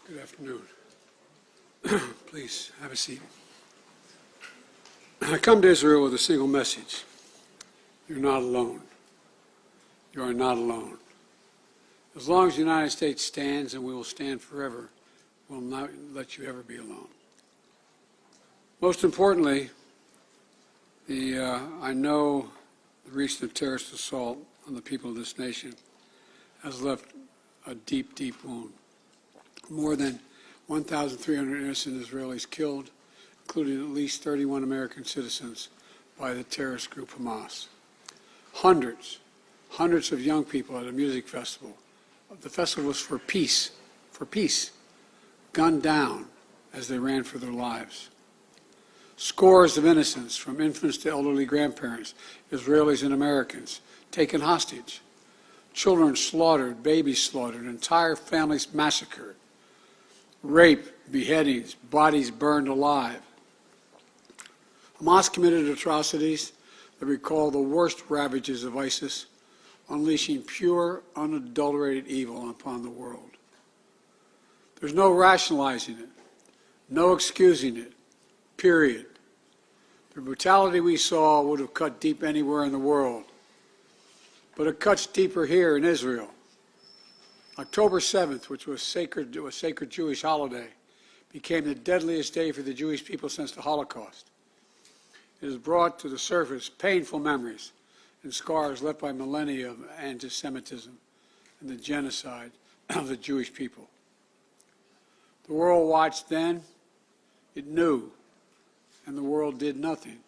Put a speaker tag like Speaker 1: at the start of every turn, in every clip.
Speaker 1: Good afternoon. Please have a seat. I come to Israel with a single message. You're not alone. You are not alone. As long as the United States stands, and we will stand forever, we'll not let you ever be alone. Most importantly, I know the recent terrorist assault on the people of this nation has left a deep, deep wound. More than 1,300 innocent Israelis killed, including at least 31 American citizens by the terrorist group Hamas. Hundreds of young people at a music festival. The festival was for peace, gunned down as they ran for their lives. Scores of innocents, from infants to elderly grandparents, Israelis and Americans, taken hostage. Children slaughtered, babies slaughtered, entire families massacred. Rape, beheadings, bodies burned alive. Hamas committed atrocities that recall the worst ravages of ISIS, unleashing pure, unadulterated evil upon the world. There's no rationalizing it, no excusing it, period. The brutality we saw would have cut deep anywhere in the world, but it cuts deeper here in Israel. October 7th, which was a sacred Jewish holiday, became the deadliest day for the Jewish people since the Holocaust. It has brought to the surface painful memories and scars left by millennia of anti-Semitism and the genocide of the Jewish people. The world watched then, it knew, and the world did nothing.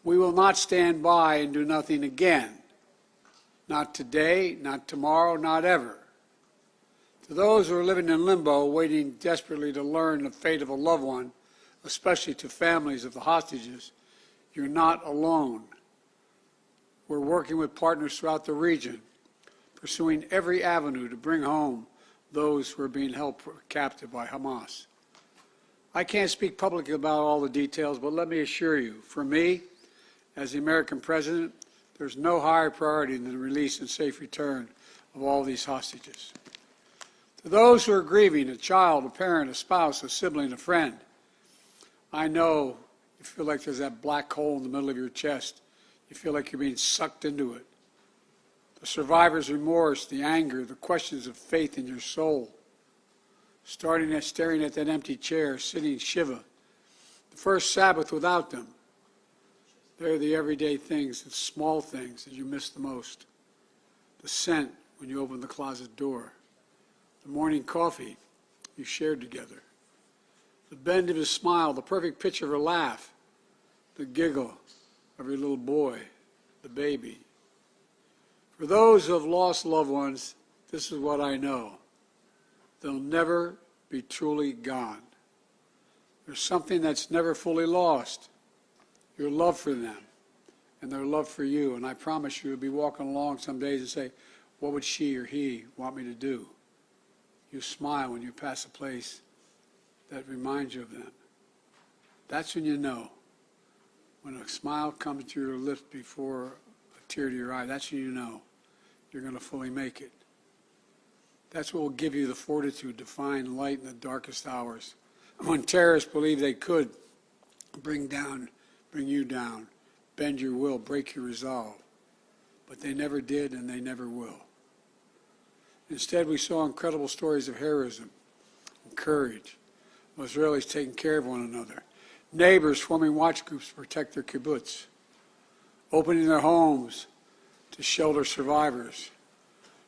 Speaker 1: We will not stand by and do nothing again. Not today, not tomorrow, not ever. To those who are living in limbo, waiting desperately to learn the fate of a loved one, especially to families of the hostages, you're not alone. We're working with partners throughout the region, pursuing every avenue to bring home those who are being held captive by Hamas. I can't speak publicly about all the details, but let me assure you, for me, as the American president, there's no higher priority than the release and safe return of all these hostages. To those who are grieving, a child, a parent, a spouse, a sibling, a friend, I know you feel like there's that black hole in the middle of your chest. You feel like you're being sucked into it. The survivor's remorse, the anger, the questions of faith in your soul, staring at that empty chair, sitting Shiva, the first Sabbath without them. They're the everyday things, the small things that you miss the most. The scent when you open the closet door. The morning coffee you shared together. The bend of his smile, the perfect pitch of her laugh. The giggle of your little boy, the baby. For those who have lost loved ones, this is what I know. They'll never be truly gone. There's something that's never fully lost. Your love for them and their love for you. And I promise you, you'll be walking along some days and say, what would she or he want me to do? You smile when you pass a place that reminds you of them. That's when you know. When a smile comes to your lips before a tear to your eye, that's when you know you're going to fully make it. That's what will give you the fortitude to find light in the darkest hours. When terrorists believe they could bring you down, bend your will, break your resolve. But they never did, and they never will. Instead, we saw incredible stories of heroism and courage, of Israelis taking care of one another, neighbors forming watch groups to protect their kibbutz, opening their homes to shelter survivors,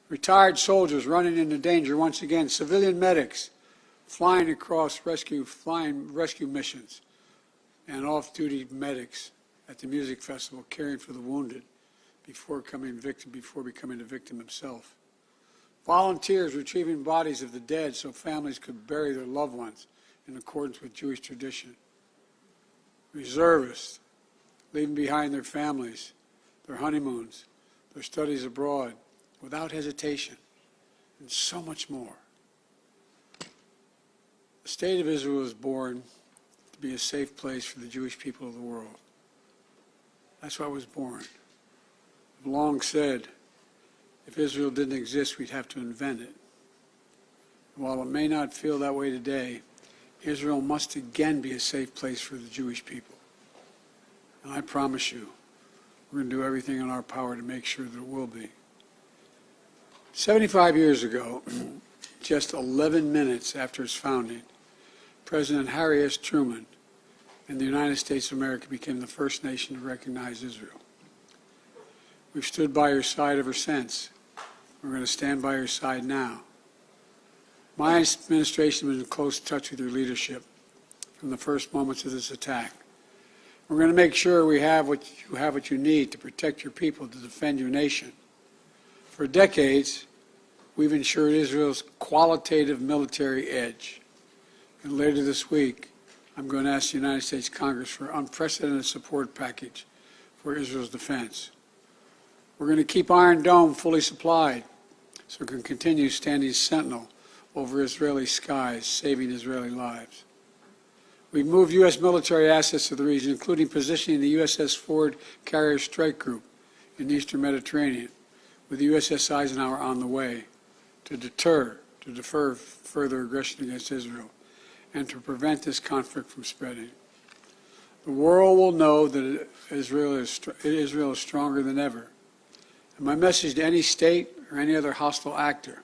Speaker 1: retired soldiers running into danger once again, civilian medics flying across rescue missions, and off-duty medics at the music festival caring for the wounded before becoming a victim himself. Volunteers retrieving bodies of the dead so families could bury their loved ones in accordance with Jewish tradition. Reservists leaving behind their families, their honeymoons, their studies abroad without hesitation, and so much more. The State of Israel was born to be a safe place for the Jewish people of the world. That's why I was born. I've long said, if Israel didn't exist, we'd have to invent it. While it may not feel that way today, Israel must again be a safe place for the Jewish people. And I promise you, we're going to do everything in our power to make sure that it will be. 75 years ago, just 11 minutes after its founding, President Harry S. Truman and the United States of America became the first nation to recognize Israel. We've stood by your side ever since. We're going to stand by your side now. My administration was in close touch with your leadership from the first moments of this attack. We're going to make sure we have what you need to protect your people, to defend your nation. For decades, we've ensured Israel's qualitative military edge. And later this week, I'm going to ask the United States Congress for an unprecedented support package for Israel's defense. We're going to keep Iron Dome fully supplied so it can continue standing sentinel over Israeli skies, saving Israeli lives. We've moved U.S. military assets to the region, including positioning the USS Ford Carrier Strike Group in the Eastern Mediterranean, with the USS Eisenhower on the way to defer further aggression against Israel and to prevent this conflict from spreading. The world will know that Israel is stronger than ever. And my message to any state or any other hostile actor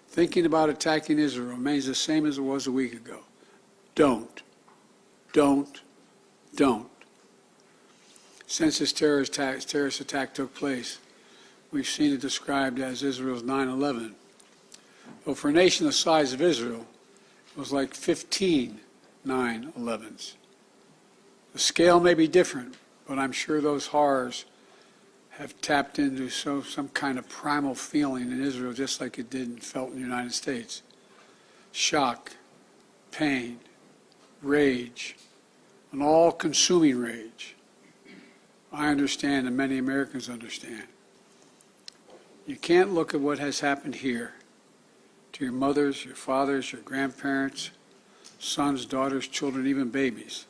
Speaker 1: thinking about attacking Israel remains the same as it was a week ago. Don't. Since this terrorist attack took place, we've seen it described as Israel's 9/11. Though for a nation the size of Israel, it was like 15 9/11s. The scale may be different, but I'm sure those horrors have tapped into some kind of primal feeling in Israel, just like it did and felt in the United States. Shock, pain, rage, an all-consuming rage. I understand, and many Americans understand. You can't look at what has happened here to your mothers, your fathers, your grandparents, sons, daughters, children, even babies,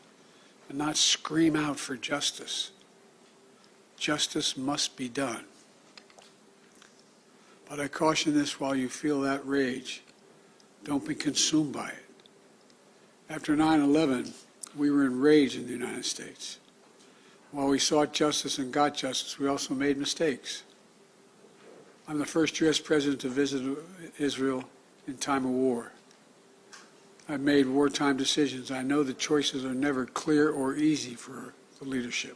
Speaker 1: and not scream out for justice. Justice must be done. But I caution this: while you feel that rage, don't be consumed by it. After 9/11, we were enraged in the United States. While we sought justice and got justice, we also made mistakes. I'm the first U.S. president to visit Israel in time of war. I've made wartime decisions. I know the choices are never clear or easy for the leadership.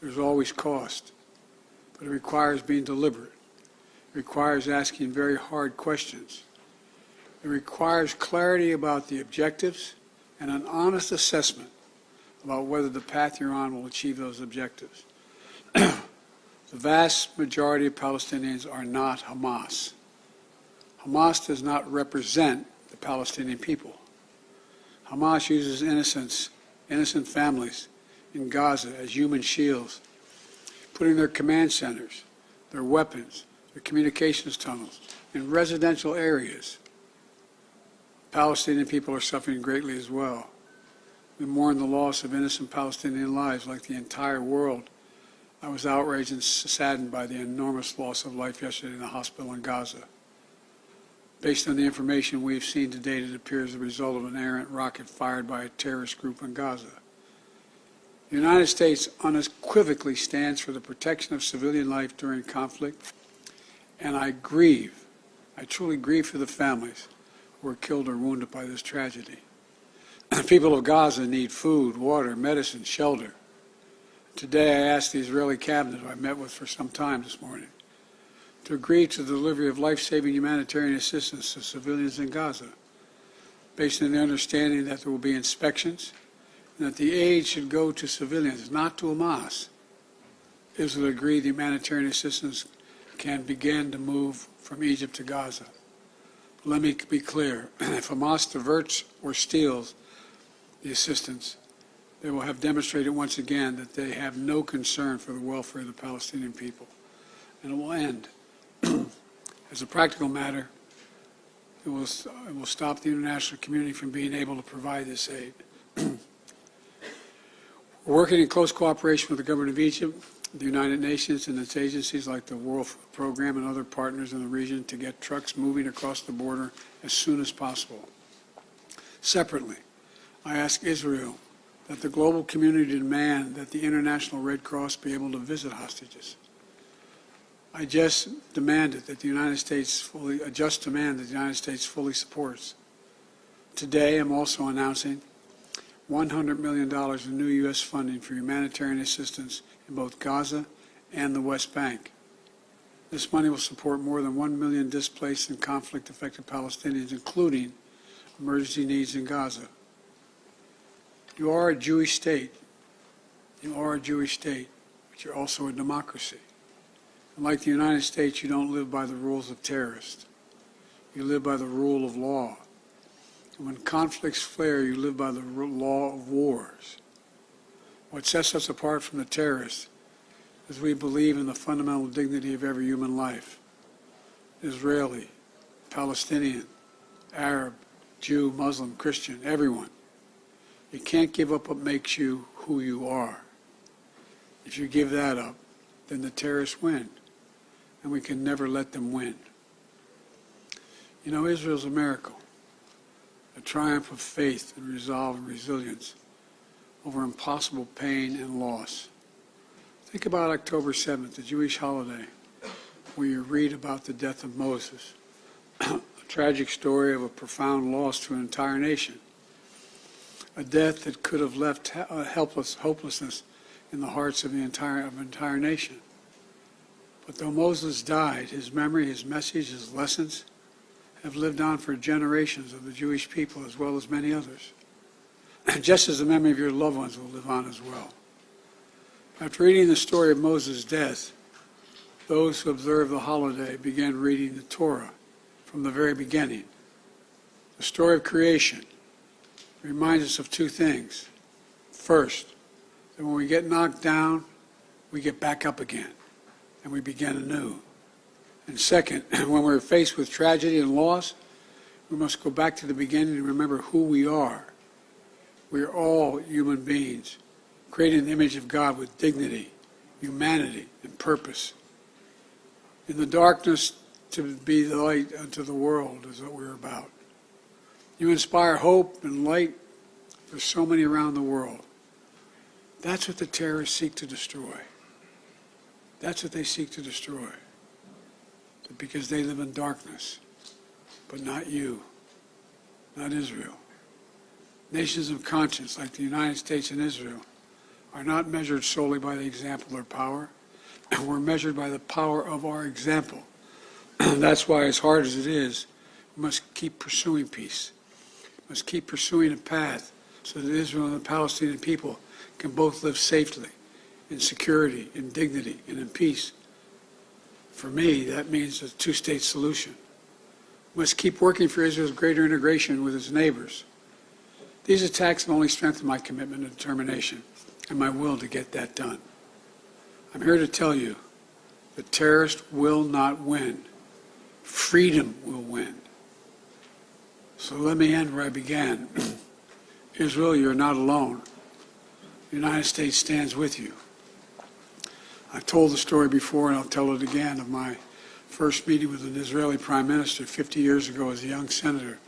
Speaker 1: There's always cost, but it requires being deliberate. It requires asking very hard questions. It requires clarity about the objectives and an honest assessment about whether the path you're on will achieve those objectives. The vast majority of Palestinians are not Hamas. Hamas does not represent the Palestinian people. Hamas uses innocent families in Gaza as human shields, putting their command centers, their weapons, their communications tunnels in residential areas. Palestinian people are suffering greatly as well. We mourn the loss of innocent Palestinian lives like the entire world. I was outraged and saddened by the enormous loss of life yesterday in the hospital in Gaza. Based on the information we've seen to date, it appears the result of an errant rocket fired by a terrorist group in Gaza. The United States unequivocally stands for the protection of civilian life during conflict, and I truly grieve for the families who were killed or wounded by this tragedy. The people of Gaza need food, water, medicine, shelter. Today I asked the Israeli cabinet, who I met with for some time this morning, to agree to the delivery of life-saving humanitarian assistance to civilians in Gaza, based on the understanding that there will be inspections and that the aid should go to civilians, not to Hamas. Israel agreed the humanitarian assistance can begin to move from Egypt to Gaza. But let me be clear: if Hamas diverts or steals the assistance, they will have demonstrated once again that they have no concern for the welfare of the Palestinian people. And it will end. As a practical matter, it will stop the international community from being able to provide this aid. We're working in close cooperation with the government of Egypt the United Nations and its agencies like the World Food Program and other partners in the region to get trucks moving across the border as soon as possible. Separately, I ask Israel that the global community demand that the International Red Cross be able to visit hostages. I just demanded that the United States fully supports. Today, I'm also announcing $100 million in new U.S. funding for humanitarian assistance in both Gaza and the West Bank. This money will support more than 1 million displaced and conflict-affected Palestinians, including emergency needs in Gaza. You are a Jewish state. You are a Jewish state, but you're also a democracy. And like the United States, you don't live by the rules of terrorists. You live by the rule of law. And when conflicts flare, you live by the law of wars. What sets us apart from the terrorists is we believe in the fundamental dignity of every human life. Israeli, Palestinian, Arab, Jew, Muslim, Christian, everyone. You can't give up what makes you who you are. If you give that up, then the terrorists win, and we can never let them win. You know, Israel's a miracle, a triumph of faith and resolve and resilience over impossible pain and loss. Think about October 7th, the Jewish holiday, where you read about the death of Moses, a tragic story of a profound loss to an entire nation, a death that could have left hopelessness in the hearts of the entire nation. But though Moses died, his memory, his message, his lessons have lived on for generations of the Jewish people as well as many others, just as the memory of your loved ones will live on as well. After reading the story of Moses' death, those who observe the holiday began reading the Torah from the very beginning. The story of creation reminds us of two things. First, that when we get knocked down, we get back up again, and we begin anew. And second, when we're faced with tragedy and loss, we must go back to the beginning and remember who we are. We are all human beings, created in the image of God with dignity, humanity, and purpose. In the darkness, to be the light unto the world is what we're about. You inspire hope and light for so many around the world. That's what the terrorists seek to destroy. That's what they seek to destroy. Because they live in darkness, but not you, not Israel. Nations of conscience like the United States and Israel are not measured solely by the example or power. We're measured by the power of our example. That's why, as hard as it is, we must keep pursuing peace. We must keep pursuing a path so that Israel and the Palestinian people can both live safely, in security, in dignity, and in peace. For me, that means a two-state solution. We must keep working for Israel's greater integration with its neighbors. These attacks have only strengthened my commitment and determination and my will to get that done. I'm here to tell you the terrorists will not win. Freedom will win. So let me end where I began. Israel, you're not alone. The United States stands with you. I've told the story before, and I'll tell it again, of my first meeting with an Israeli prime minister 50 years ago as a young senator.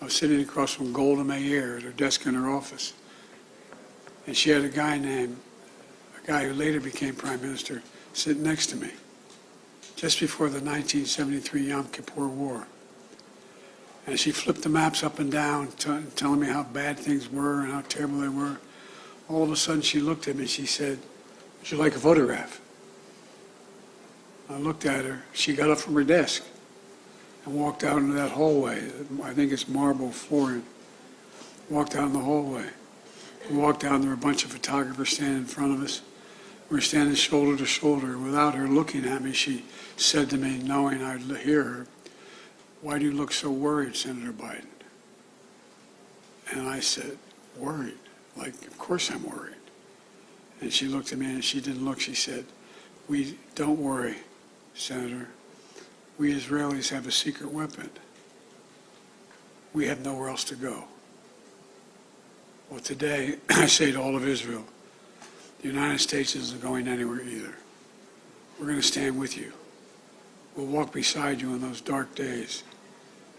Speaker 1: I was sitting across from Golda Meir at her desk in her office. And she had a guy who later became prime minister, sitting next to me, just before the 1973 Yom Kippur War. And she flipped the maps up and down, telling me how bad things were and how terrible they were. All of a sudden, she looked at me, she said, "Would you like a photograph?" I looked at her. She got up from her desk and walked out into that hallway. I think it's marble flooring. Walked out in the hallway. We walked out and there were a bunch of photographers standing in front of us. We were standing shoulder to shoulder. Without her looking at me, she said to me, knowing I'd hear her, "Why do you look so worried, Senator Biden?" And I said, "Worried? Like, of course I'm worried." And she looked at me and she didn't look. She said, "We don't worry, Senator. We Israelis have a secret weapon. We have nowhere else to go." Well, today, I say to all of Israel, the United States isn't going anywhere either. We're going to stand with you. We'll walk beside you in those dark days.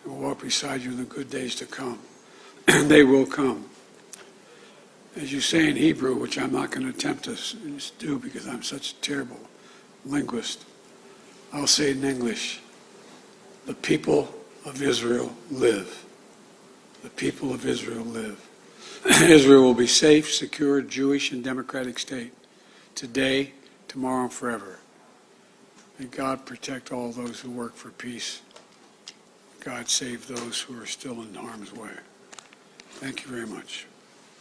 Speaker 1: And we'll walk beside you in the good days to come. And they will come. As you say in Hebrew, which I'm not going to attempt to do because I'm such a terrible linguist, I'll say it in English. The people of Israel live. The people of Israel live. Israel will be safe, secure, Jewish, and democratic state. Today, tomorrow, and forever. May God protect all those who work for peace. God save those who are still in harm's way. Thank you very much.